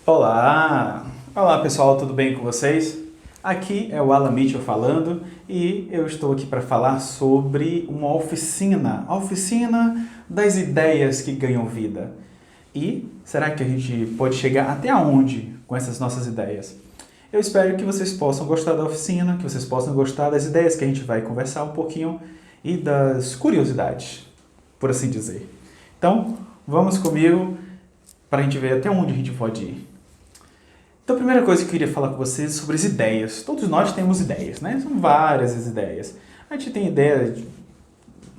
Olá! Olá pessoal, tudo bem com vocês? Aqui é o Alan Mitchell falando e eu estou aqui para falar sobre uma oficina, a oficina das ideias que ganham vida. E será que a gente pode chegar até onde com essas nossas ideias? Eu espero que vocês possam gostar da oficina, que vocês possam gostar das ideias que a gente vai conversar um pouquinho e das curiosidades, por assim dizer. Então, vamos comigo para a gente ver até onde a gente pode ir. Então, a primeira coisa que eu queria falar com vocês é sobre as ideias. Todos nós temos ideias, né? São várias as ideias. A gente tem ideia,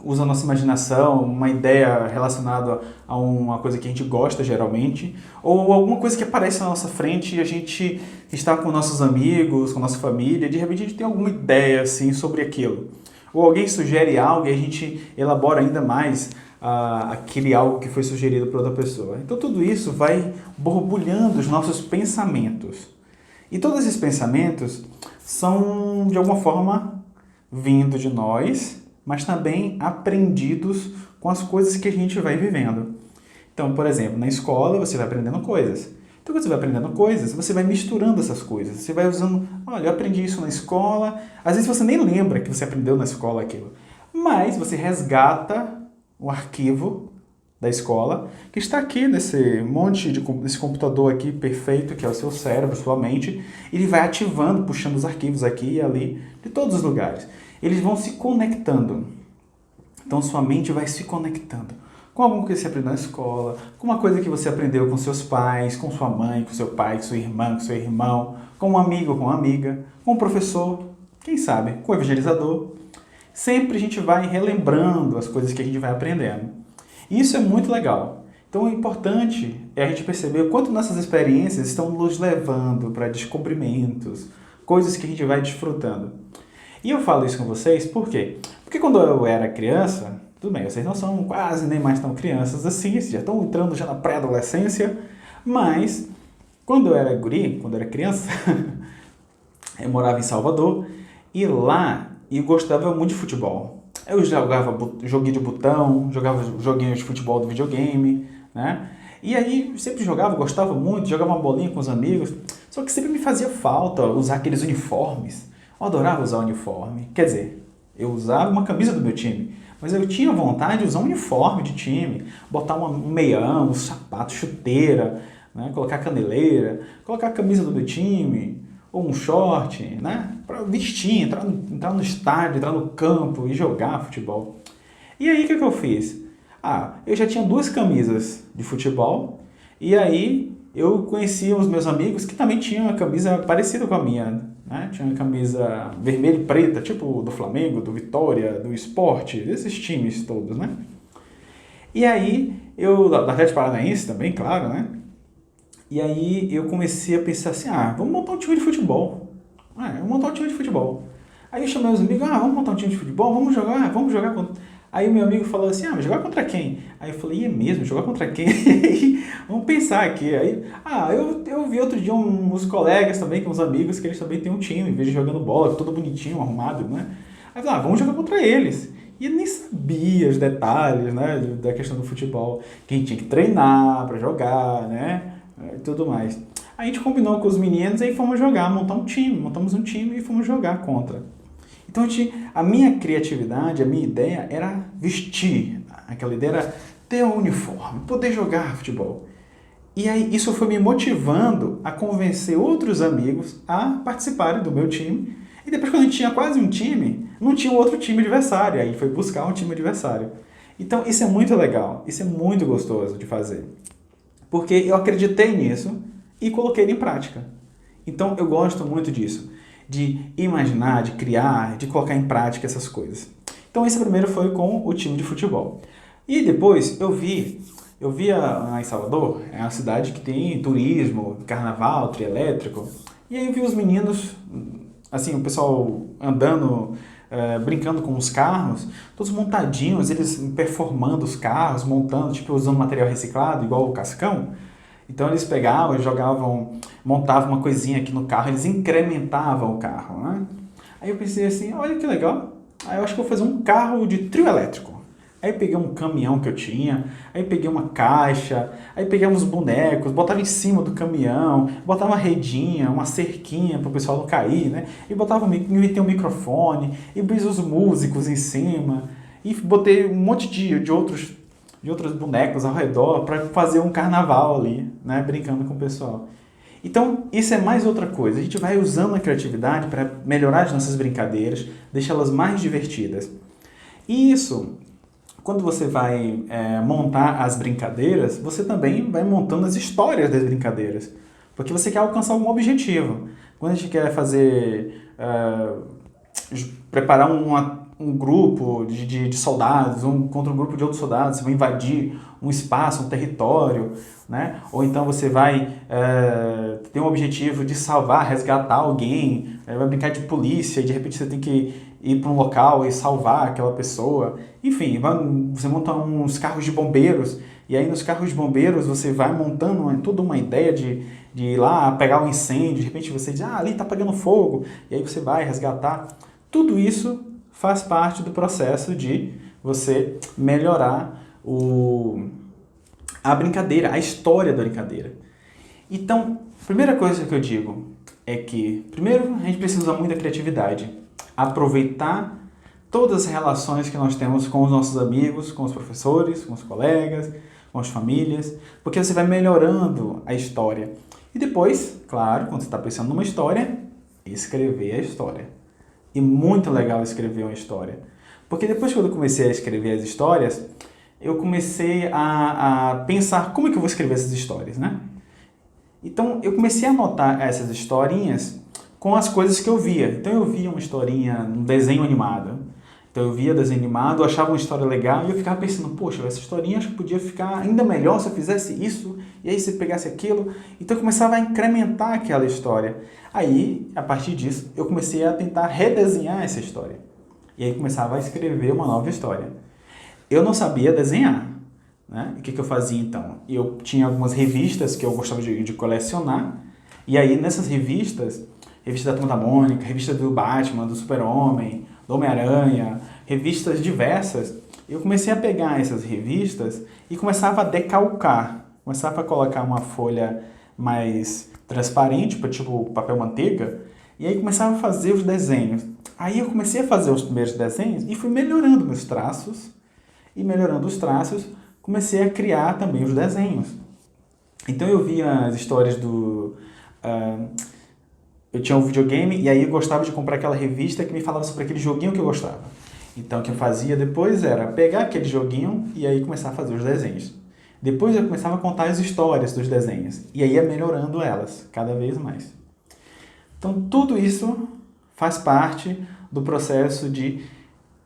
usa a nossa imaginação, uma ideia relacionada a uma coisa que a gente gosta geralmente, ou alguma coisa que aparece na nossa frente e a gente está com nossos amigos, com nossa família, e de repente a gente tem alguma ideia assim sobre aquilo. Ou alguém sugere algo e a gente elabora ainda mais aquele algo que foi sugerido por outra pessoa. Então tudo isso vai borbulhando os nossos pensamentos. E todos esses pensamentos são, de alguma forma, vindo de nós, mas também aprendidos com as coisas que a gente vai vivendo. Então, por exemplo, na escola você vai aprendendo coisas. Então, quando você vai aprendendo coisas, você vai misturando essas coisas. Você vai usando, olha, eu aprendi isso na escola. Às vezes você nem lembra que você aprendeu na escola aquilo. Mas você resgata o arquivo da escola, que está aqui nesse desse computador aqui perfeito, que é o seu cérebro, sua mente. Ele vai ativando, puxando os arquivos aqui e ali, de todos os lugares. Eles vão se conectando. Então, sua mente vai se conectando com algo que você aprendeu na escola, com uma coisa que você aprendeu com seus pais, com sua mãe, com seu pai, com sua irmã, com seu irmão, com um amigo, com uma amiga, com um professor, quem sabe, com um evangelizador. Sempre a gente vai relembrando as coisas que a gente vai aprendendo. E isso é muito legal. Então, o importante é a gente perceber o quanto nossas experiências estão nos levando para descobrimentos, coisas que a gente vai desfrutando. E eu falo isso com vocês por quê? Porque quando eu era criança, tudo bem, vocês não são quase nem mais tão crianças assim, vocês já estão entrando já na pré-adolescência, mas quando eu era guri, quando eu era criança, eu morava em Salvador e lá eu gostava muito de futebol. Eu jogava joguinho de botão, jogava joguinhos de futebol do videogame, né? E aí sempre jogava, gostava muito, jogava uma bolinha com os amigos, só que sempre me fazia falta usar aqueles uniformes. Eu adorava usar uniforme. Quer dizer, eu usava uma camisa do meu time, mas eu tinha vontade de usar um uniforme de time, botar um meião, um sapato, chuteira, né? Colocar caneleira, colocar a camisa do meu time, ou um short, né? Para vestir, entrar no estádio, entrar no campo e jogar futebol. E aí o que eu fiz? Eu já tinha duas camisas de futebol e aí eu conhecia os meus amigos que também tinham uma camisa parecida com a minha, né? Tinha uma camisa vermelha e preta, tipo do Flamengo, do Vitória, do Sport, desses times todos, né? E aí, da Atlético Paranaense também, claro, né? E aí eu comecei a pensar assim, vamos montar um time de futebol. Vamos montar um time de futebol. Aí eu chamei os amigos, vamos montar um time de futebol, vamos jogar contra... Aí o meu amigo falou assim, mas jogar contra quem? Aí eu falei, é mesmo, jogar contra quem? Vamos pensar aqui. Aí, eu vi outro dia uns colegas também, com uns amigos, que eles também têm um time, vejo jogando bola, todo bonitinho, arrumado, né? Aí eu falei, vamos jogar contra eles. E eu nem sabia os detalhes, né, da questão do futebol, quem tinha que treinar para jogar, né, e tudo mais. A gente combinou com os meninos e fomos jogar, montamos um time e fomos jogar contra. Então, a minha criatividade, a minha ideia era vestir. Aquela ideia era ter um uniforme, poder jogar futebol. E aí isso foi me motivando a convencer outros amigos a participarem do meu time. E depois, quando a gente tinha quase um time, não tinha um outro time adversário. Aí foi buscar um time adversário. Então, isso é muito legal. Isso é muito gostoso de fazer. Porque eu acreditei nisso e coloquei ele em prática. Então, eu gosto muito disso. De imaginar, de criar, de colocar em prática essas coisas. Então esse primeiro foi com o time de futebol. E depois eu vi em Salvador, é uma cidade que tem turismo, carnaval, trio elétrico. E aí eu vi os meninos, assim, o pessoal andando, brincando com os carros, todos montadinhos, eles performando os carros, montando, tipo usando material reciclado, igual o cascão. Então eles pegavam, montavam uma coisinha aqui no carro, eles incrementavam o carro, né? Aí eu pensei assim, olha que legal, aí eu acho que eu vou fazer um carro de trio elétrico. Aí peguei um caminhão que eu tinha, aí peguei uma caixa, aí peguei uns bonecos, botava em cima do caminhão, botava uma redinha, uma cerquinha para o pessoal não cair, né? E inventei um microfone, e pus os músicos em cima, e botei um monte de outros bonecos ao redor para fazer um carnaval ali, né? Brincando com o pessoal. Então, isso é mais outra coisa. A gente vai usando a criatividade para melhorar as nossas brincadeiras, deixá-las mais divertidas. E isso, quando você vai montar as brincadeiras, você também vai montando as histórias das brincadeiras. Porque você quer alcançar algum objetivo. Quando a gente quer preparar um grupo de soldados contra um grupo de outros soldados, você vai invadir um espaço, um território, né? Ou então você vai ter um objetivo de salvar, resgatar alguém, vai brincar de polícia e de repente você tem que ir para um local e salvar aquela pessoa. Enfim, você monta uns carros de bombeiros e aí nos carros de bombeiros você vai montando toda uma ideia de ir lá pegar um incêndio, de repente você diz, ali está pegando fogo, e aí você vai resgatar. Tudo isso faz parte do processo de você melhorar a brincadeira, a história da brincadeira. Então, a primeira coisa que eu digo é que, primeiro, a gente precisa usar muita criatividade. Aproveitar todas as relações que nós temos com os nossos amigos, com os professores, com os colegas, com as famílias, porque você vai melhorando a história. E depois, claro, quando você está pensando numa história, escrever a história. E muito legal escrever uma história. Porque depois que eu comecei a escrever as histórias, eu comecei a pensar como é que eu vou escrever essas histórias, né? Então, eu comecei a anotar essas historinhas com as coisas que eu via. Então, eu via uma historinha, um desenho animado. Então, eu via desenho animado, achava uma história legal e eu ficava pensando, poxa, essa historinha acho que podia ficar ainda melhor se eu fizesse isso, e aí se eu pegasse aquilo. Então, eu começava a incrementar aquela história. Aí, a partir disso, eu comecei a tentar redesenhar essa história. E aí, começava a escrever uma nova história. Eu não sabia desenhar, né? O que eu fazia então? Eu tinha algumas revistas que eu gostava de colecionar, e aí nessas revistas, revista da Turma da Mônica, revista do Batman, do Super-Homem, do Homem-Aranha, revistas diversas, eu comecei a pegar essas revistas e começava a decalcar, começava a colocar uma folha mais transparente, tipo papel manteiga, e aí começava a fazer os desenhos. Aí eu comecei a fazer os primeiros desenhos e fui melhorando meus traços, e melhorando os traços, comecei a criar também os desenhos. Então eu via as histórias eu tinha um videogame e aí eu gostava de comprar aquela revista que me falava sobre aquele joguinho que eu gostava. Então o que eu fazia depois era pegar aquele joguinho e aí começar a fazer os desenhos. Depois eu começava a contar as histórias dos desenhos e aí ia melhorando elas cada vez mais. Então tudo isso faz parte do processo de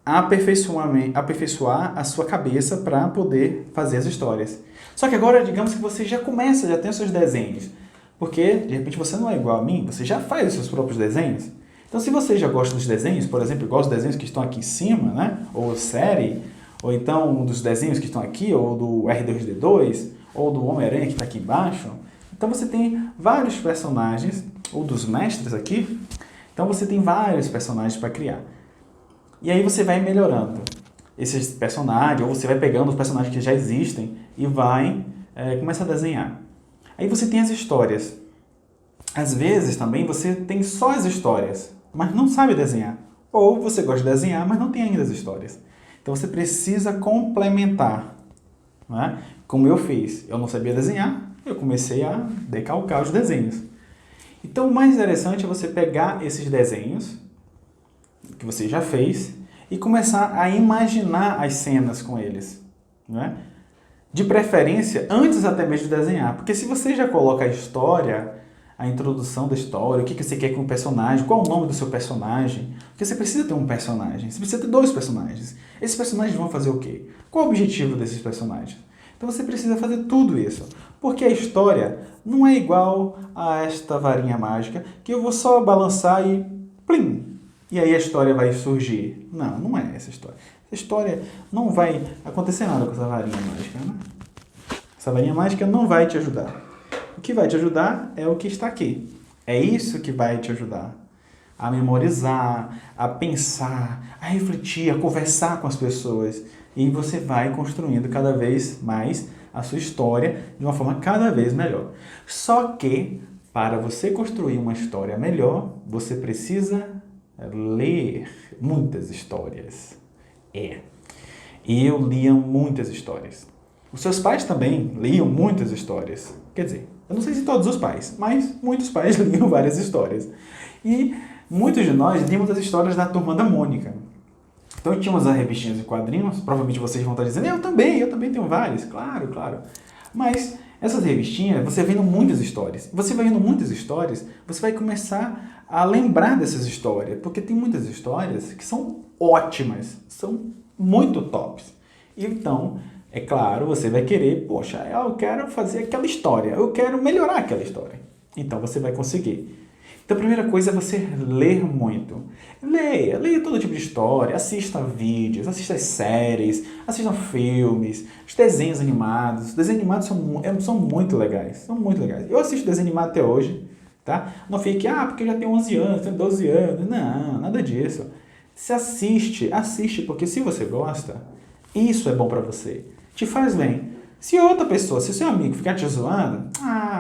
aperfeiçoar a sua cabeça para poder fazer as histórias. Só que agora, digamos que você já tem os seus desenhos. Porque, de repente, você não é igual a mim, você já faz os seus próprios desenhos. Então, se você já gosta dos desenhos, por exemplo, igual os desenhos que estão aqui em cima, né? Ou série, ou então dos desenhos que estão aqui, ou do R2D2, ou do Homem-Aranha que está aqui embaixo. Então, você tem vários personagens, ou dos mestres aqui. Então, você tem vários personagens para criar. E aí você vai melhorando esses personagens, ou você vai pegando os personagens que já existem e vai começar a desenhar. Aí você tem as histórias. Às vezes também você tem só as histórias, mas não sabe desenhar. Ou você gosta de desenhar, mas não tem ainda as histórias. Então você precisa complementar. Né? Como eu fiz, eu não sabia desenhar, eu comecei a decalcar os desenhos. Então o mais interessante é você pegar esses desenhos que você já fez e começar a imaginar as cenas com eles, né? De preferência, antes até mesmo de desenhar, porque se você já coloca a história, a introdução da história, o que você quer com o personagem, qual é o nome do seu personagem, porque você precisa ter um personagem, você precisa ter dois personagens. Esses personagens vão fazer o quê? Qual é o objetivo desses personagens? Então você precisa fazer tudo isso, porque a história não é igual a esta varinha mágica que eu vou só balançar e plim! E aí a história vai surgir. Não, não é essa história. Essa história não vai acontecer nada com essa varinha mágica, né? Essa varinha mágica não vai te ajudar. O que vai te ajudar é o que está aqui. É isso que vai te ajudar a memorizar, a pensar, a refletir, a conversar com as pessoas. E você vai construindo cada vez mais a sua história de uma forma cada vez melhor. Só que, para você construir uma história melhor, você precisa ler muitas histórias. Eu lia muitas histórias. Os seus pais também liam muitas histórias. Quer dizer, eu não sei se todos os pais, mas muitos pais liam várias histórias. E muitos de nós líamos as histórias da Turma da Mônica. Então tínhamos as revistinhas de quadrinhos, provavelmente vocês vão estar dizendo, eu também tenho várias, claro. Mas essas revistinhas, você vendo muitas histórias. Você vai vendo muitas histórias, você vai começar a lembrar dessas histórias, porque tem muitas histórias que são ótimas, são muito tops. Então, é claro, você vai querer, poxa, eu quero fazer aquela história, eu quero melhorar aquela história. Então você vai conseguir. Então a primeira coisa é você ler muito. Leia todo tipo de história, assista vídeos, assista séries, assista filmes, os desenhos animados. Os desenhos animados são muito legais, são muito legais. Eu assisto desenho animado até hoje, tá? Não fique, porque eu já tenho 11 anos, tenho 12 anos. Não, nada disso. Se assiste, porque se você gosta, isso é bom pra você. Te faz bem. Se outra pessoa, se seu amigo ficar te zoando,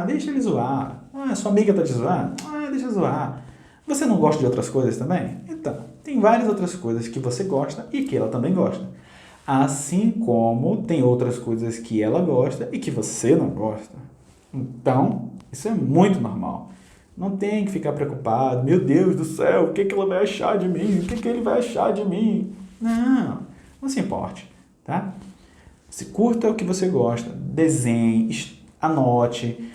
deixa ele zoar. Sua amiga tá te zoando, deixa zoar. Você não gosta de outras coisas também? Então, tem várias outras coisas que você gosta e que ela também gosta. Assim como tem outras coisas que ela gosta e que você não gosta. Então, isso é muito normal. Não tem que ficar preocupado. Meu Deus do céu, o que ela vai achar de mim? O que ele vai achar de mim? Não se importe, tá? Se curta o que você gosta, desenhe, anote,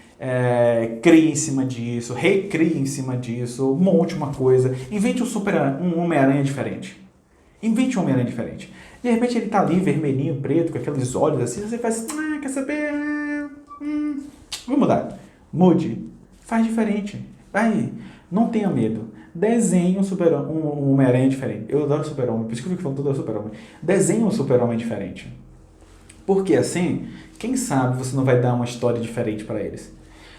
crie em cima disso, recrie em cima disso, monte uma coisa, invente um Homem-Aranha diferente. Invente um Homem-Aranha diferente. De repente ele tá ali, vermelhinho, preto, com aqueles olhos assim, você faz, quer saber? Vou mudar. Mude. Faz diferente. Aí, não tenha medo. Desenhe um Homem-Aranha diferente. Eu adoro Super-Homem, por isso que eu fico falando todo Super-Homem. Desenhe um Super-Homem diferente. Porque assim, quem sabe você não vai dar uma história diferente para eles.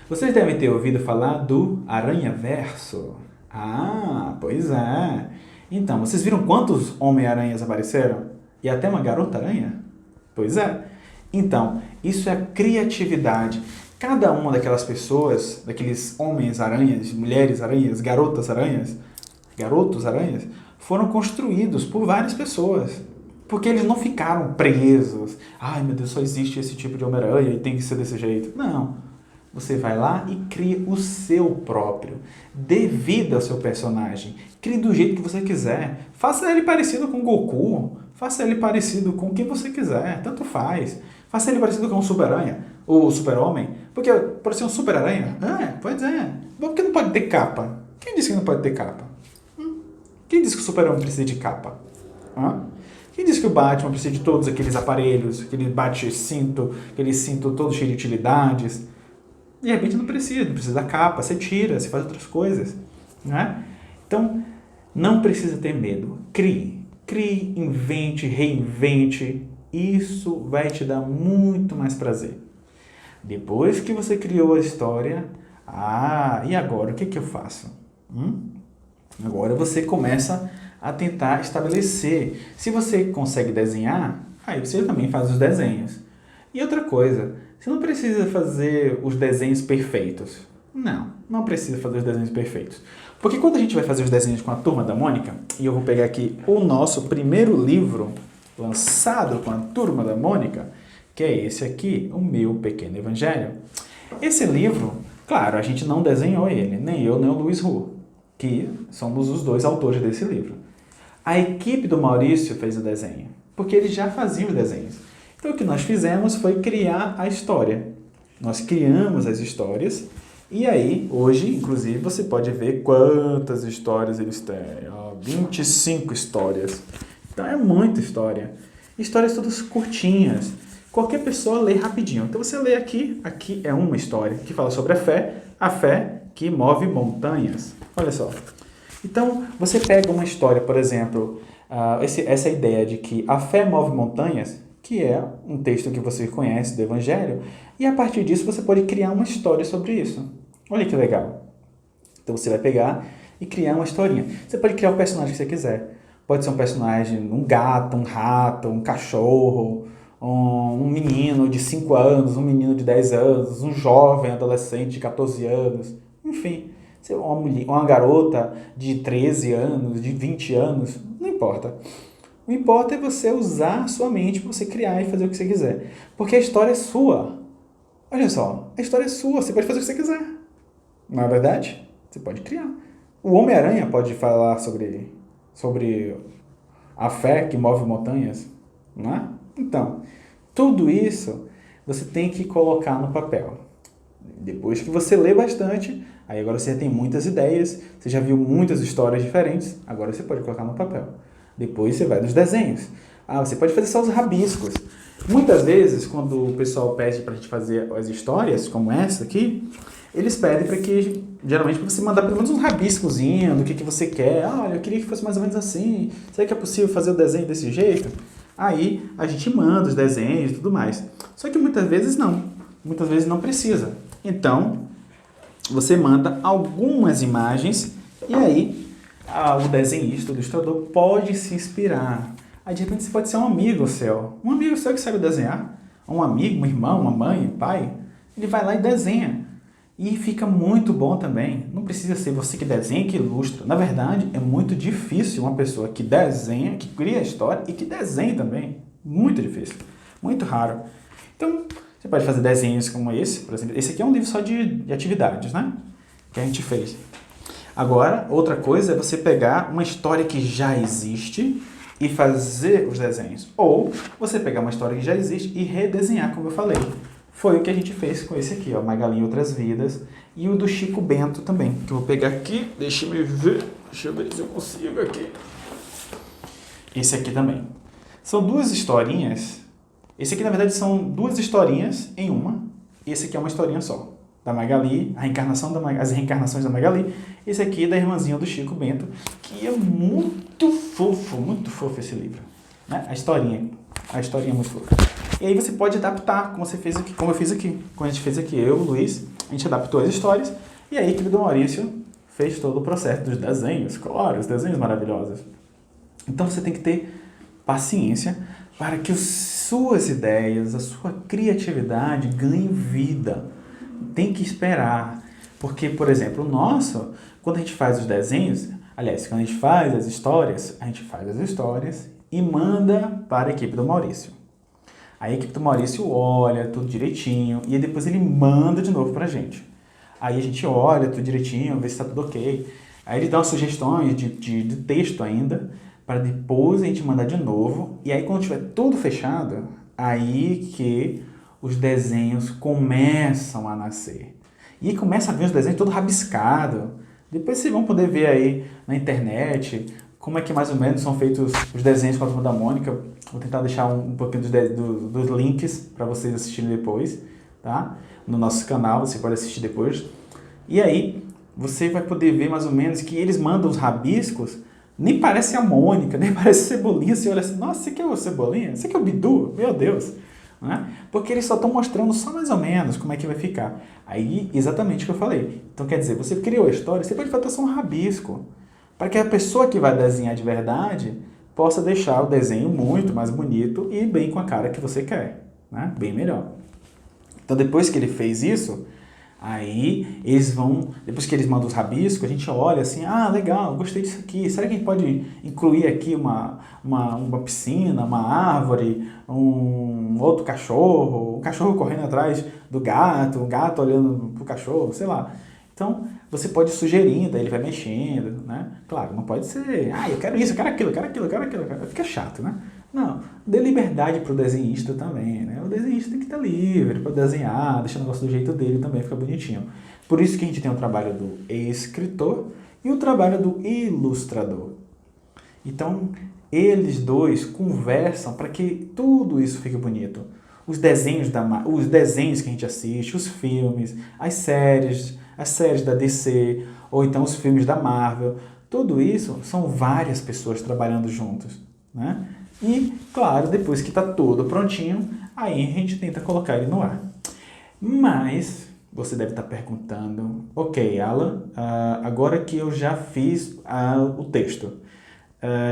Vocês devem ter ouvido falar do Aranhaverso. Pois é. Então, vocês viram quantos Homem-Aranhas apareceram? E até uma Garota-Aranha? Pois é. Então, isso é criatividade. Cada uma daquelas pessoas, daqueles homens-aranhas, mulheres-aranhas, garotas-aranhas, garotos-aranhas, foram construídos por várias pessoas. Porque eles não ficaram presos. Meu Deus, só existe esse tipo de Homem-Aranha e tem que ser desse jeito. Não. Você vai lá e cria o seu próprio. Dê vida ao seu personagem. Crie do jeito que você quiser. Faça ele parecido com o Goku. Faça ele parecido com quem você quiser. Tanto faz. Faça ele parecido com o Super-Aranha. Ou o Super-Homem. Porque pode ser um Super-Aranha. Pode ser. Por que não pode ter capa? Quem disse que não pode ter capa? Quem disse que o Super-Homem precisa de capa? Quem disse que o Batman precisa de todos aqueles aparelhos, aquele bate-cinto, aquele cinto todo cheio de utilidades? De repente não precisa da capa, você tira, você faz outras coisas. Né? Então, não precisa ter medo. Crie, invente, reinvente. Isso vai te dar muito mais prazer. Depois que você criou a história, e agora o que eu faço? Agora você começa a tentar estabelecer. Se você consegue desenhar, aí você também faz os desenhos. E outra coisa, você não precisa fazer os desenhos perfeitos. Não precisa fazer os desenhos perfeitos. Porque quando a gente vai fazer os desenhos com a Turma da Mônica, e eu vou pegar aqui o nosso primeiro livro lançado com a Turma da Mônica, que é esse aqui, O Meu Pequeno Evangelho. Esse livro, claro, a gente não desenhou ele, nem eu, nem o Luiz Hu, que somos os dois autores desse livro. A equipe do Maurício fez o desenho, porque eles já faziam os desenhos. Então, o que nós fizemos foi criar a história. Nós criamos as histórias, e aí, hoje, inclusive, você pode ver quantas histórias eles têm. 25 histórias. Então, é muita história. Histórias todas curtinhas. Qualquer pessoa lê rapidinho. Então, você lê aqui é uma história que fala sobre a fé que move montanhas. Olha só. Então, você pega uma história, por exemplo, essa ideia de que a fé move montanhas, que é um texto que você conhece do Evangelho, e a partir disso você pode criar uma história sobre isso. Olha que legal. Então, você vai pegar e criar uma historinha. Você pode criar o personagem que você quiser. Pode ser um personagem, um gato, um rato, um cachorro, um menino de 5 anos, um menino de 10 anos, um jovem adolescente de 14 anos, enfim, uma garota de 13 anos, de 20 anos, não importa. O que importa é você usar a sua mente para você criar e fazer o que você quiser. Porque a história é sua. Olha só, a história é sua, você pode fazer o que você quiser. Não é verdade? Você pode criar. O Homem-Aranha pode falar sobre a fé que move montanhas, não é? Então, tudo isso você tem que colocar no papel. Depois que você lê bastante, aí agora você já tem muitas ideias, você já viu muitas histórias diferentes, agora você pode colocar no papel. Depois você vai nos desenhos. Ah, você pode fazer só os rabiscos. Muitas vezes, quando o pessoal pede para a gente fazer as histórias, como essa aqui, eles pedem para que, geralmente, para você mandar pelo menos um rabiscozinho do que você quer. Ah, olha, eu queria que fosse mais ou menos assim. Será que é possível fazer o desenho desse jeito? Aí a gente manda os desenhos e tudo mais. Só que muitas vezes não. Muitas vezes não precisa. Então, você manda algumas imagens e aí o desenhista, o ilustrador, pode se inspirar. Aí, de repente, você pode ser um amigo seu. Um amigo seu que sabe desenhar. Um amigo, um irmão, uma mãe, um pai. Ele vai lá e desenha. E fica muito bom também. Não precisa ser você que desenha e que ilustra. Na verdade, é muito difícil uma pessoa que desenha, que cria a história e que desenha também. Muito difícil. Muito raro. Então, você pode fazer desenhos como esse, por exemplo. Esse aqui é um livro só de atividades, né? Que a gente fez. Agora, outra coisa é você pegar uma história que já existe e fazer os desenhos. Ou você pegar uma história que já existe e redesenhar, como eu falei. Foi o que a gente fez com esse aqui, ó, Magali em Outras Vidas. E o do Chico Bento também, que eu vou pegar aqui. Deixa eu ver se eu consigo aqui. Esse aqui também. São duas historinhas. Esse aqui, na verdade, são duas historinhas em uma. Esse aqui é uma historinha só. Da Magali, as reencarnações da Magali. Esse aqui é da irmãzinha do Chico Bento, que é muito fofo esse livro. Né? A historinha é muito fofa. E aí você pode adaptar, como eu fiz aqui. Como a gente fez aqui, eu, o Luiz, a gente adaptou as histórias. E aí a equipe do Maurício fez todo o processo dos desenhos. Claro, os desenhos maravilhosos. Então você tem que ter paciência para que as suas ideias, a sua criatividade ganhem vida. Tem que esperar. Porque, por exemplo, quando a gente faz os desenhos, aliás, quando a gente faz as histórias e manda para a equipe do Maurício. A equipe do Maurício olha tudo direitinho e depois ele manda de novo pra gente. Aí a gente olha tudo direitinho, vê se tá tudo ok. Aí ele dá umas sugestões de texto ainda, para depois a gente mandar de novo. E aí quando tiver tudo fechado, aí que os desenhos começam a nascer. E começa a ver os desenhos todo rabiscado. Depois vocês vão poder ver aí na internet como é que mais ou menos são feitos os desenhos com a Turma da Mônica. Vou tentar deixar um pouquinho dos links para vocês assistirem depois, tá? No nosso canal, você pode assistir depois. E aí, você vai poder ver mais ou menos que eles mandam os rabiscos, nem parece a Mônica, nem parece Cebolinha. Você olha assim, nossa, você quer o Cebolinha? Você quer o Bidu? Meu Deus! Né? Porque eles só estão mostrando só mais ou menos como é que vai ficar. Aí, exatamente o que eu falei. Então, quer dizer, você criou a história, você pode fazer só um rabisco, para que a pessoa que vai desenhar de verdade possa deixar o desenho muito mais bonito e bem com a cara que você quer, né? Bem melhor. Então, depois que ele fez isso, aí depois que eles mandam os rabiscos, a gente olha assim, legal, gostei disso aqui, será que a gente pode incluir aqui uma piscina, uma árvore, um outro cachorro, um cachorro correndo atrás do gato, um gato olhando pro cachorro, sei lá. Então, você pode ir sugerindo, aí ele vai mexendo, né? Claro, não pode ser, eu quero isso, eu quero aquilo, fica chato, né? Não, dê liberdade pro desenhista também, né? O desenhista tem que estar livre para desenhar, deixar o negócio do jeito dele também, fica bonitinho. Por isso que a gente tem o trabalho do escritor e o trabalho do ilustrador. Então, eles dois conversam para que tudo isso fique bonito. Os desenhos que a gente assiste, os filmes, as séries da DC, ou então os filmes da Marvel, tudo isso são várias pessoas trabalhando juntos, né? E, claro, depois que está tudo prontinho, aí a gente tenta colocar ele no ar. Mas você deve estar perguntando, ok, Alan, agora que eu já fiz o texto,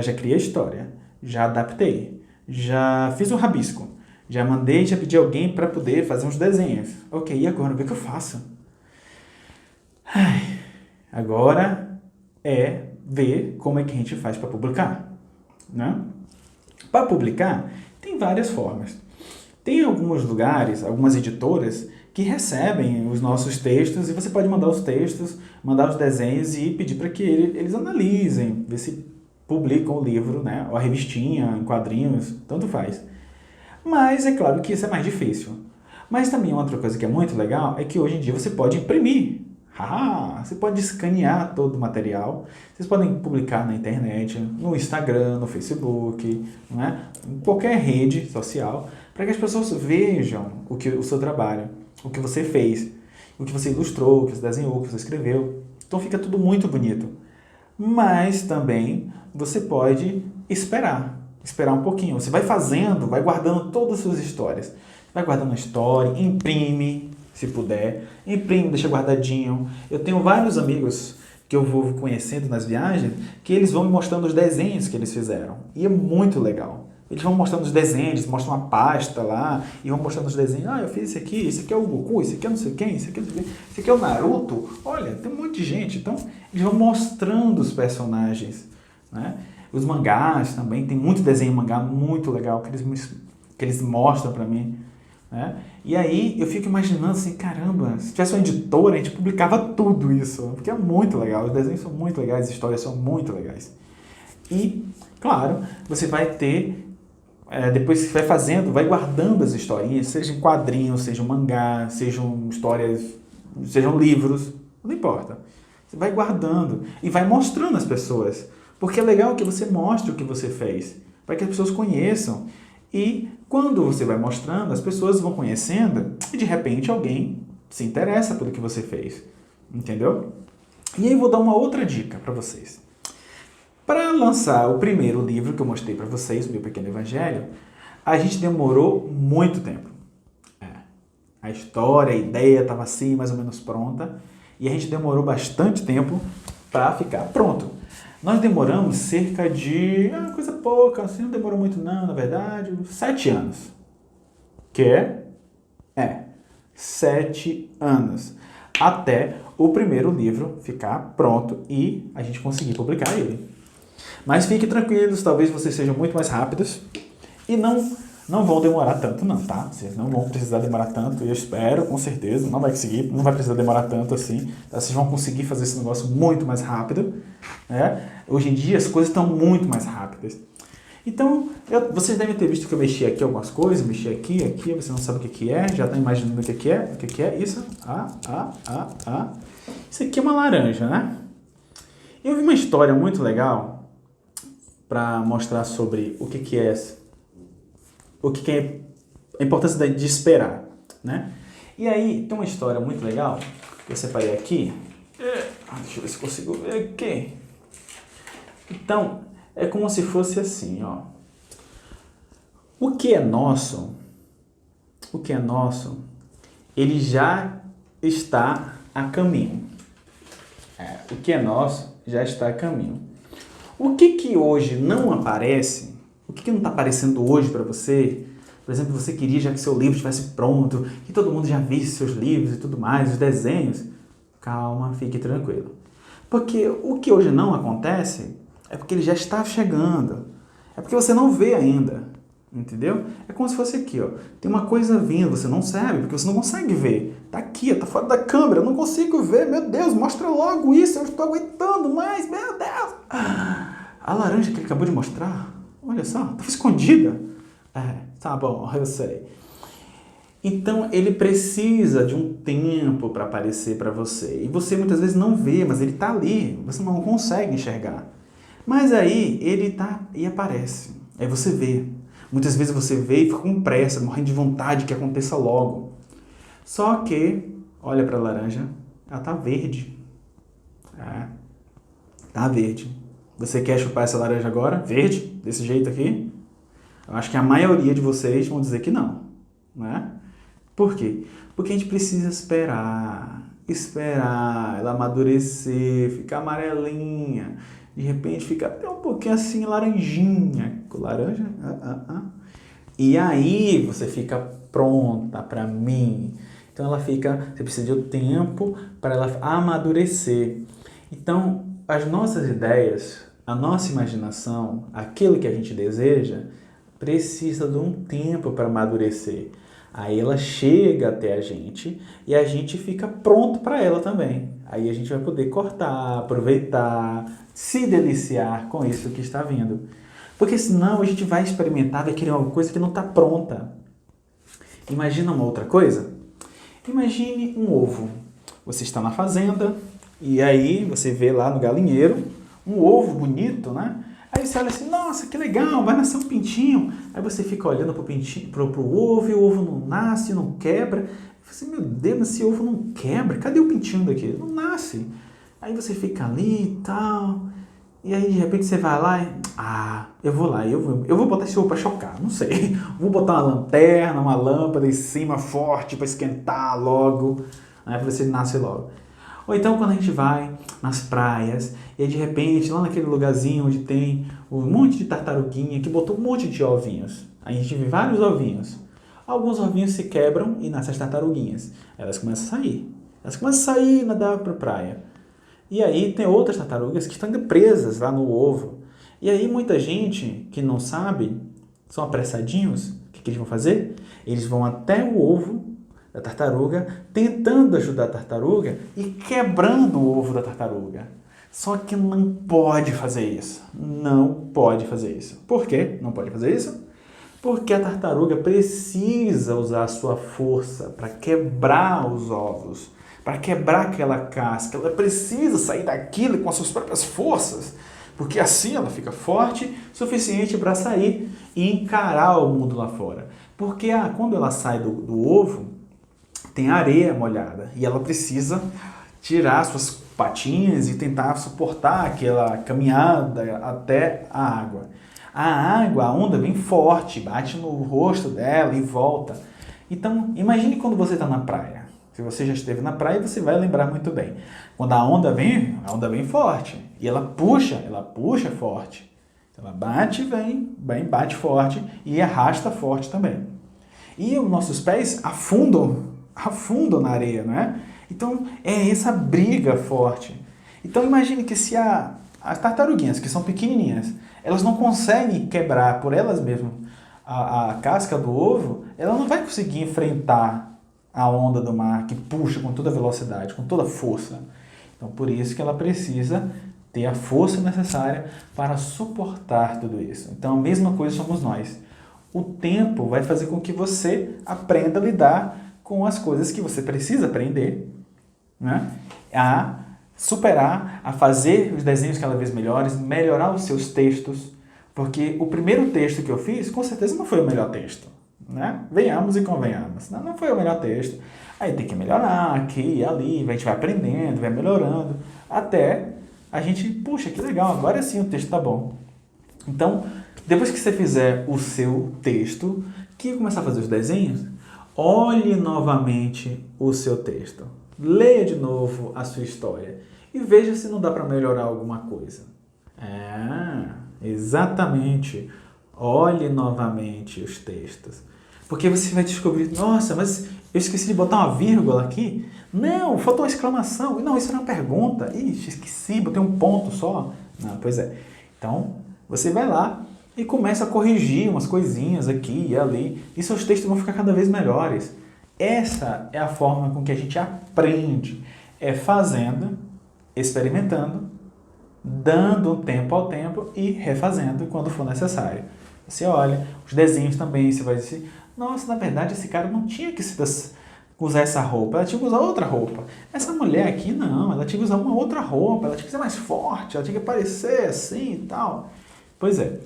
Já criei a história, já adaptei, já fiz o rabisco, já mandei, já pedi alguém para poder fazer uns desenhos. Ok, e agora? O que é que eu faço? Agora é ver como é que a gente faz para publicar, né? Para publicar, tem várias formas. Tem alguns lugares, algumas editoras, que recebem os nossos textos e você pode mandar os textos, mandar os desenhos e pedir para que eles analisem, ver se publicam o livro, né? Ou a revistinha, em quadrinhos, tanto faz. Mas é claro que isso é mais difícil. Mas também outra coisa que é muito legal é que hoje em dia você pode imprimir. Você pode escanear todo o material. Vocês podem publicar na internet, no Instagram, no Facebook, né? Em qualquer rede social, para que as pessoas vejam o seu trabalho, o que você fez, o que você ilustrou, o que você desenhou, o que você escreveu. Então fica tudo muito bonito. Mas também você pode esperar um pouquinho. Você vai fazendo, vai guardando todas as suas histórias. Vai guardando a história, imprime, se puder, imprime, deixa guardadinho. Eu tenho vários amigos que eu vou conhecendo nas viagens, que eles vão me mostrando os desenhos que eles fizeram. E é muito legal. Eles vão mostrando os desenhos, mostram uma pasta lá, e vão mostrando os desenhos. Eu fiz esse aqui é o Goku, esse aqui é não sei quem, esse aqui é não sei quem, esse aqui é o Naruto. Olha, tem um monte de gente. Então, eles vão mostrando os personagens, né? Os mangás também, tem muito desenho em mangá muito legal que eles mostram pra mim, né? E aí eu fico imaginando assim, caramba, se tivesse uma editora, a gente publicava tudo isso, porque é muito legal, os desenhos são muito legais, as histórias são muito legais. E, claro, você vai ter, depois que você vai fazendo, vai guardando as historinhas, seja em quadrinhos, seja um mangá, sejam histórias, sejam livros, não importa. Você vai guardando e vai mostrando às pessoas. Porque é legal que você mostre o que você fez, para que as pessoas conheçam. E quando você vai mostrando, as pessoas vão conhecendo e de repente alguém se interessa pelo que você fez. Entendeu? E aí eu vou dar uma outra dica para vocês. Para lançar o primeiro livro que eu mostrei para vocês, o Meu Pequeno Evangelho, a gente demorou muito tempo. A história, a ideia estava assim, mais ou menos pronta, e a gente demorou bastante tempo para ficar pronto. Nós demoramos cerca de, coisa pouca, assim, não demorou muito não, na verdade, 7 anos. Que é 7 anos. Até o primeiro livro ficar pronto e a gente conseguir publicar ele. Mas fiquem tranquilos, talvez vocês sejam muito mais rápidos e não vão demorar tanto não, tá? Vocês não vão precisar demorar tanto, eu espero, com certeza, não vai precisar demorar tanto assim, tá? Vocês vão conseguir fazer esse negócio muito mais rápido, né? Hoje em dia as coisas estão muito mais rápidas. Então, vocês devem ter visto que eu mexi aqui algumas coisas, mexi aqui, você não sabe o que é, já está imaginando o que é, isso, isso aqui é uma laranja, né? Eu vi uma história muito legal para mostrar sobre o que é a importância de esperar, né? E aí, tem uma história muito legal que eu separei aqui. Deixa eu ver se consigo ver aqui. Então, é como se fosse assim, ó. O que é nosso, ele já está a caminho. O que é nosso já está a caminho. O que hoje não aparece, o que não está aparecendo hoje para você, por exemplo, você queria já que seu livro estivesse pronto, que todo mundo já visse seus livros e tudo mais, os desenhos, calma, fique tranquilo. Porque o que hoje não acontece é porque ele já está chegando, é porque você não vê ainda, entendeu? É como se fosse aqui, ó, tem uma coisa vindo, você não sabe, porque você não consegue ver, tá aqui, tá fora da câmera, eu não consigo ver, meu Deus, mostra logo isso, eu estou aguentando mais, meu Deus! A laranja que ele acabou de mostrar, olha só, estava escondida. Tá bom, eu sei. Então, ele precisa de um tempo para aparecer para você. E você muitas vezes não vê, mas ele está ali, você não consegue enxergar. Mas aí, ele tá e aparece. Aí você vê. Muitas vezes você vê e fica com pressa, morrendo de vontade que aconteça logo. Só que, olha para a laranja, ela tá verde. Tá verde. Você quer chupar essa laranja agora? Verde? Desse jeito aqui? Eu acho que a maioria de vocês vão dizer que não, né? Por quê? Porque a gente precisa esperar ela amadurecer, ficar amarelinha, de repente fica até um pouquinho assim laranjinha, com laranja, e aí você fica pronta para mim. Então ela fica, você precisa de um tempo para ela amadurecer. Então as nossas ideias, a nossa imaginação, aquilo que a gente deseja, precisa de um tempo para amadurecer. Aí ela chega até a gente e a gente fica pronto para ela também. Aí a gente vai poder cortar, aproveitar, se deliciar com isso que está vindo. Porque senão a gente vai experimentar, vai querer uma coisa que não está pronta. Imagina uma outra coisa? Imagine um ovo. Você está na fazenda e aí você vê lá no galinheiro um ovo bonito, né? Aí você olha assim, nossa, que legal, vai nascer um pintinho. Aí você fica olhando pro ovo e o ovo não nasce, não quebra. Você, meu Deus, esse ovo não quebra, cadê o pintinho daqui? Não nasce. Aí você fica ali e tal, e aí de repente você vai lá e, eu vou lá, eu vou botar esse ovo para chocar, não sei. Vou botar uma lanterna, uma lâmpada em cima forte para esquentar logo, né, para ver se ele nasce logo. Ou então quando a gente vai nas praias e aí de repente lá naquele lugarzinho onde tem um monte de tartaruguinha que botou um monte de ovinhos. Aí a gente vê vários ovinhos. Alguns ovinhos se quebram e nascem as tartaruguinhas. Elas começam a sair. Elas começam a sair e nadar para a praia. E aí tem outras tartarugas que estão presas lá no ovo. E aí muita gente que não sabe, são apressadinhos, o que eles vão fazer? Eles vão até o ovo da tartaruga, tentando ajudar a tartaruga e quebrando o ovo da tartaruga. Só que não pode fazer isso. Não pode fazer isso. Por quê? Não pode fazer isso? Porque a tartaruga precisa usar a sua força para quebrar os ovos, para quebrar aquela casca. Ela precisa sair daquilo com as suas próprias forças, porque assim ela fica forte o suficiente para sair e encarar o mundo lá fora. Porque quando ela sai do ovo, tem areia molhada e ela precisa tirar suas patinhas e tentar suportar aquela caminhada até a água. A água, a onda vem forte, bate no rosto dela e volta. Então, imagine quando você está na praia. Se você já esteve na praia, você vai lembrar muito bem. Quando a onda vem forte. E ela puxa forte. Ela bate, vem, bate forte e arrasta forte também. E os nossos pés afundam na areia, não é? Então, é essa briga forte. Então, imagine que se as tartaruguinhas, que são pequenininhas, elas não conseguem quebrar por elas mesmas a casca do ovo, ela não vai conseguir enfrentar a onda do mar que puxa com toda velocidade, com toda força. Então, por isso que ela precisa ter a força necessária para suportar tudo isso. Então, a mesma coisa somos nós. O tempo vai fazer com que você aprenda a lidar com as coisas que você precisa aprender, né? A superar, a fazer os desenhos cada vez melhores, melhorar os seus textos, porque o primeiro texto que eu fiz, com certeza não foi o melhor texto, né? Venhamos e convenhamos, não foi o melhor texto. Aí tem que melhorar aqui e ali, a gente vai aprendendo, vai melhorando, até a gente, puxa, que legal, agora sim o texto tá bom. Então, depois que você fizer o seu texto, que começar a fazer os desenhos, olhe novamente o seu texto. Leia de novo a sua história e veja se não dá para melhorar alguma coisa. Exatamente. Olhe novamente os textos. Porque você vai descobrir, nossa, mas eu esqueci de botar uma vírgula aqui. Não, faltou uma exclamação. Não, isso era uma pergunta. Ixi, esqueci, botei um ponto só. Não, pois é. Então, você vai lá e começa a corrigir umas coisinhas aqui e ali. E seus textos vão ficar cada vez melhores. Essa é a forma com que a gente aprende. É fazendo, experimentando, dando um tempo ao tempo e refazendo quando for necessário. Você olha, os desenhos também, você vai dizer, nossa, na verdade esse cara não tinha que usar essa roupa, ela tinha que usar outra roupa. Essa mulher aqui não, ela tinha que usar uma outra roupa, ela tinha que ser mais forte, ela tinha que parecer assim e tal. Pois é,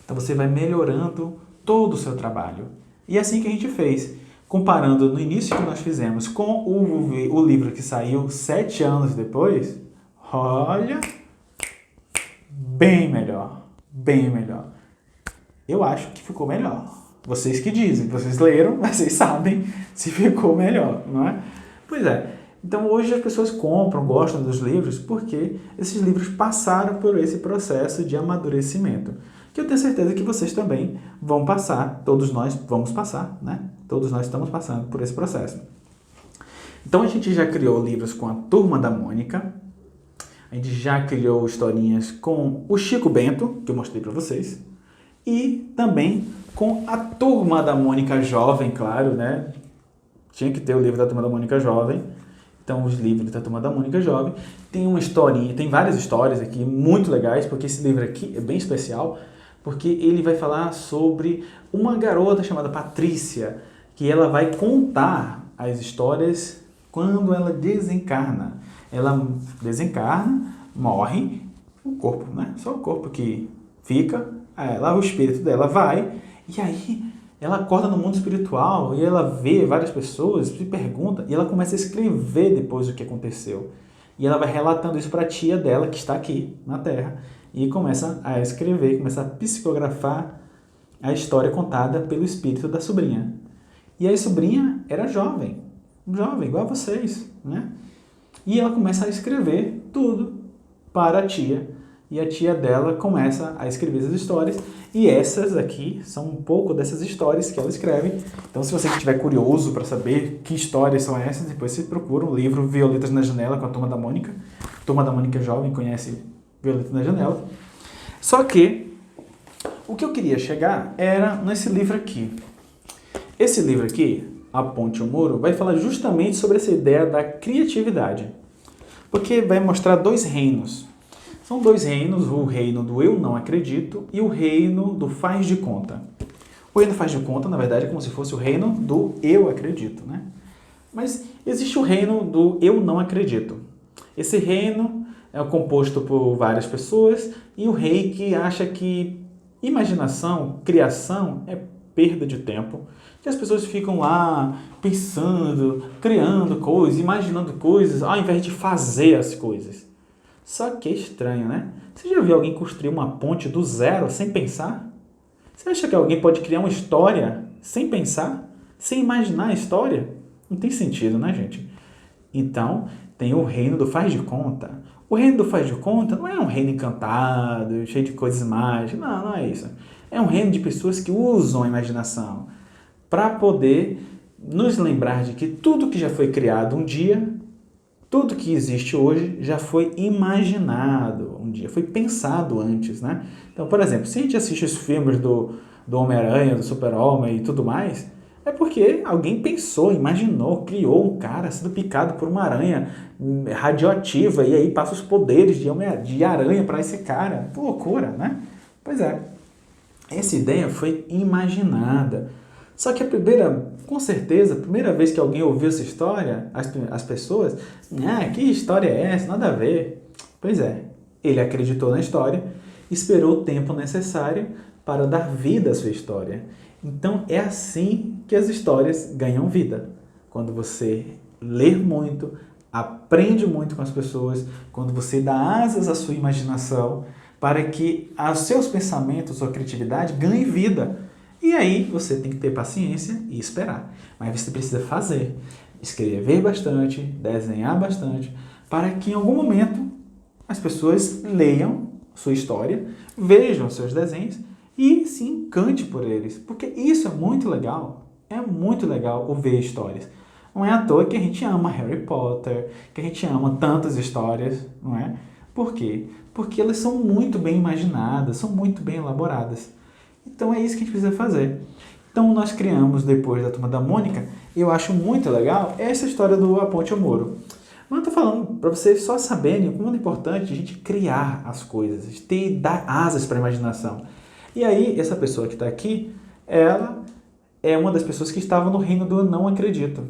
então você vai melhorando todo o seu trabalho. E é assim que a gente fez. Comparando no início que nós fizemos com o livro que saiu 7 anos depois, olha, bem melhor, bem melhor. Eu acho que ficou melhor. Vocês que dizem, vocês leram, vocês sabem se ficou melhor, não é? Pois é, Então hoje as pessoas compram, gostam dos livros, porque esses livros passaram por esse processo de amadurecimento, que eu tenho certeza que vocês também vão passar, todos nós vamos passar, né? Todos nós estamos passando por esse processo. Então a gente já criou livros com a Turma da Mônica, a gente já criou historinhas com o Chico Bento, que eu mostrei para vocês, e também com a Turma da Mônica Jovem, claro, né? Tinha que ter o livro da Turma da Mônica Jovem. Então, os livros da Turma da Mônica Jovem. Tem uma historinha, tem várias histórias aqui muito legais, porque esse livro aqui é bem especial, porque ele vai falar sobre uma garota chamada Patrícia, que ela vai contar as histórias quando ela desencarna. Ela desencarna, morre, o corpo, né? Só o corpo que fica, lá o espírito dela vai, e aí ela acorda no mundo espiritual e ela vê várias pessoas, se pergunta, e ela começa a escrever depois o que aconteceu. E ela vai relatando isso para a tia dela, que está aqui na Terra, e começa a escrever, começa a psicografar a história contada pelo espírito da sobrinha. E a sobrinha era jovem, igual a vocês, né? E ela começa a escrever tudo para a tia. E a tia dela começa a escrever essas histórias. E essas aqui são um pouco dessas histórias que ela escreve. Então, se você estiver curioso para saber que histórias são essas, depois você procura um livro Violetas na Janela com a Turma da Mônica. A Turma da Mônica Jovem conhece Violetas na Janela. Só que o que eu queria chegar era nesse livro aqui. Esse livro aqui, A Ponte e o Muro, vai falar justamente sobre essa ideia da criatividade. Porque vai mostrar dois reinos. São dois reinos, o reino do eu não acredito e o reino do faz de conta. O reino faz de conta, na verdade, é como se fosse o reino do eu acredito, né? Mas existe o reino do eu não acredito. Esse reino é composto por várias pessoas e o rei que acha que imaginação, criação é perda de tempo, que as pessoas ficam lá pensando, criando coisas, imaginando coisas, ao invés de fazer as coisas. Só que é estranho, né? Você já viu alguém construir uma ponte do zero sem pensar? Você acha que alguém pode criar uma história sem pensar? Sem imaginar a história? Não tem sentido, né, gente? Então, tem o reino do faz de conta. O reino do faz de conta não é um reino encantado, cheio de coisas mágicas. Não, não é isso. É um reino de pessoas que usam a imaginação para poder nos lembrar de que tudo que já foi criado um dia, tudo que existe hoje já foi imaginado um dia, foi pensado antes, né? Então, por exemplo, se a gente assiste os filmes do Homem-Aranha, do Super-Homem e tudo mais, é porque alguém pensou, imaginou, criou um cara sendo picado por uma aranha radioativa e aí passa os poderes de aranha para esse cara. Que loucura, né? Pois é, essa ideia foi imaginada. Só que com certeza, a primeira vez que alguém ouviu essa história, as pessoas, que história é essa? Nada a ver. Pois é, ele acreditou na história, esperou o tempo necessário para dar vida à sua história. Então é assim que as histórias ganham vida. Quando você lê muito, aprende muito com as pessoas, quando você dá asas à sua imaginação para que os seus pensamentos, sua criatividade ganhem vida. E aí você tem que ter paciência e esperar. Mas você precisa fazer, escrever bastante, desenhar bastante, para que em algum momento as pessoas leiam sua história, vejam seus desenhos e se encante por eles. Porque isso é muito legal ver histórias. Não é à toa que a gente ama Harry Potter, que a gente ama tantas histórias, não é? Por quê? Porque elas são muito bem imaginadas, são muito bem elaboradas. Então é isso que a gente precisa fazer. Então nós criamos, depois da Turma da Mônica, eu acho muito legal essa história do A Ponte e o Muro. Mas eu estou falando para vocês só saberem como é importante a gente criar as coisas, dar asas para a imaginação. E aí, essa pessoa que está aqui, ela é uma das pessoas que estava no reino do não acredito.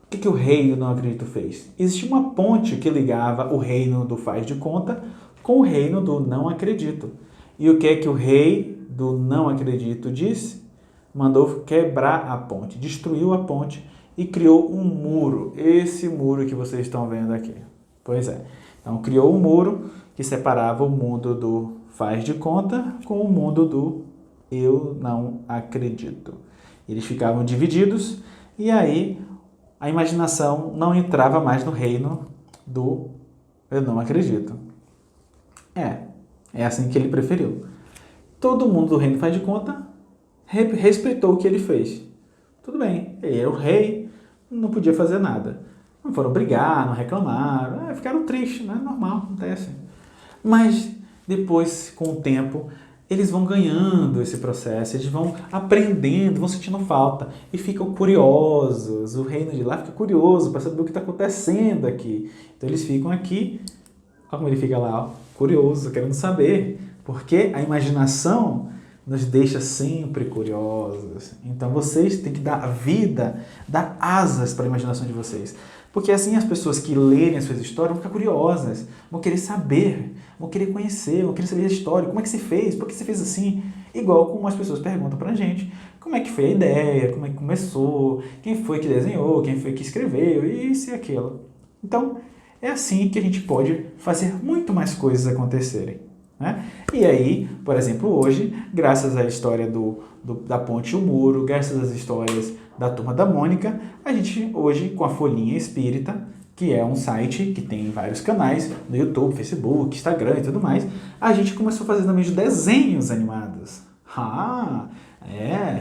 O que o rei do não acredito fez? Existia uma ponte que ligava o reino do faz de conta com o reino do não acredito. E o que é que o rei do não acredito disse? Mandou quebrar a ponte, destruiu a ponte e criou um muro. Esse muro que vocês estão vendo aqui. Pois é. Então, criou um muro que separava o mundo do faz de conta com o mundo do eu não acredito. Eles ficavam divididos e aí a imaginação não entrava mais no reino do eu não acredito. É assim que ele preferiu. Todo mundo do reino, faz de conta, respeitou o que ele fez. Tudo bem, ele era o rei, não podia fazer nada. Não foram brigar, não reclamaram, ficaram tristes, né? Normal, acontece. Mas depois, com o tempo, eles vão ganhando esse processo, eles vão aprendendo, vão sentindo falta e ficam curiosos. O reino de lá fica curioso para saber o que está acontecendo aqui. Então eles ficam aqui, olha como ele fica lá, ó, curioso, querendo saber, porque a imaginação nos deixa sempre curiosos. Então vocês têm que dar vida, dar asas para a imaginação de vocês. Porque assim as pessoas que lerem as suas histórias vão ficar curiosas, vão querer saber, vão querer conhecer, vão querer saber a história, como é que você fez, por que você fez assim? Igual como as pessoas perguntam pra gente, como é que foi a ideia, como é que começou, quem foi que desenhou, quem foi que escreveu, isso e aquilo. Então, é assim que a gente pode fazer muito mais coisas acontecerem. Né? E aí, por exemplo, hoje, graças à história da Ponte e o Muro, graças às histórias da Turma da Mônica, a gente hoje, com a Folhinha Espírita, que é um site que tem vários canais no YouTube, Facebook, Instagram e tudo mais, a gente começou a fazer também os desenhos animados. A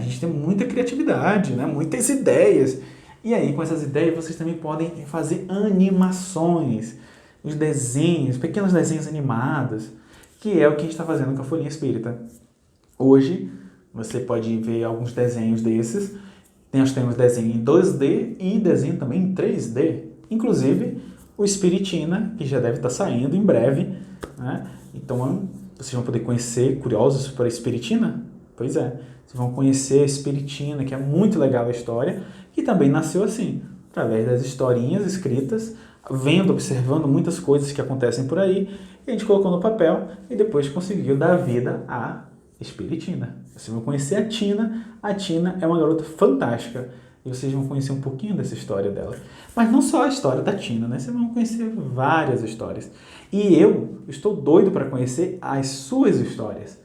gente tem muita criatividade, né? Muitas ideias. E aí, com essas ideias, vocês também podem fazer animações, os desenhos, pequenos desenhos animados, que é o que a gente está fazendo com a Folhinha Espírita. Hoje, você pode ver alguns desenhos desses. Nós temos desenho em 2D e desenho também em 3D. Inclusive, o Espiritina, que já deve estar saindo em breve. Né? Então, vocês vão poder conhecer, curiosos por a Espiritina? Pois é, vocês vão conhecer a Espiritina, que é muito legal a história, que também nasceu assim, através das historinhas escritas, vendo, observando muitas coisas que acontecem por aí, e a gente colocou no papel e depois conseguiu dar vida à Espiritina. Vocês vão conhecer a Tina. A Tina é uma garota fantástica e vocês vão conhecer um pouquinho dessa história dela. Mas não só a história da Tina, né? Vocês vão conhecer várias histórias. E eu estou doido para conhecer as suas histórias.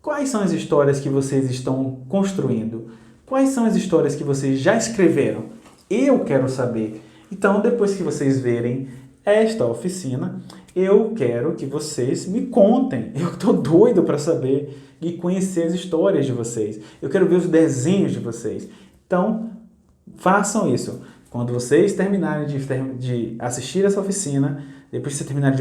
Quais são as histórias que vocês estão construindo? Quais são as histórias que vocês já escreveram? Eu quero saber. Então, depois que vocês verem esta oficina, eu quero que vocês me contem. Eu estou doido para saber e conhecer as histórias de vocês. Eu quero ver os desenhos de vocês. Então, façam isso. Quando vocês terminarem de assistir essa oficina, depois que vocês terminarem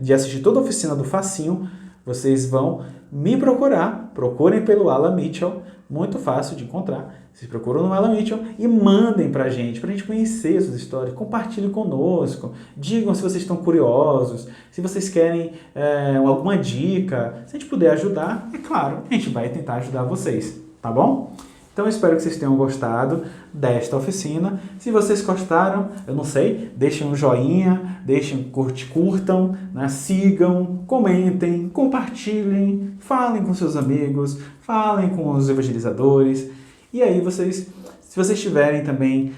de assistir toda a oficina do Facinho, vocês vão me procurar. Procurem pelo Alan Mitchell, muito fácil de encontrar. Vocês procuram no Alan Mitchell e mandem pra gente conhecer essas histórias. Compartilhem conosco. Digam se vocês estão curiosos, se vocês querem alguma dica. Se a gente puder ajudar, é claro, a gente vai tentar ajudar vocês, tá bom? Então, eu espero que vocês tenham gostado desta oficina. Se vocês gostaram, eu não sei, deixem um joinha, curtam, né? Sigam, comentem, compartilhem, falem com seus amigos, falem com os evangelizadores. E aí, se vocês tiverem também,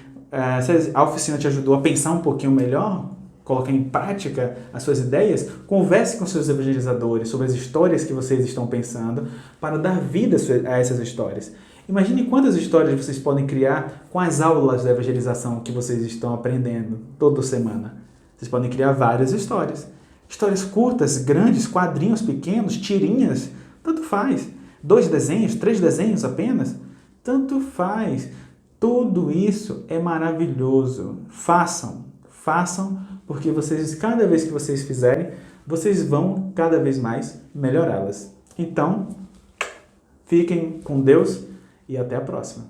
se a oficina te ajudou a pensar um pouquinho melhor, colocar em prática as suas ideias, converse com seus evangelizadores sobre as histórias que vocês estão pensando para dar vida a essas histórias. Imagine quantas histórias vocês podem criar com as aulas da evangelização que vocês estão aprendendo toda semana. Vocês podem criar várias histórias. Histórias curtas, grandes, quadrinhos pequenos, tirinhas, tanto faz. 2 desenhos, 3 desenhos apenas, tanto faz. Tudo isso é maravilhoso. Façam, porque cada vez que vocês fizerem, vocês vão cada vez mais melhorá-las. Então, fiquem com Deus e até a próxima.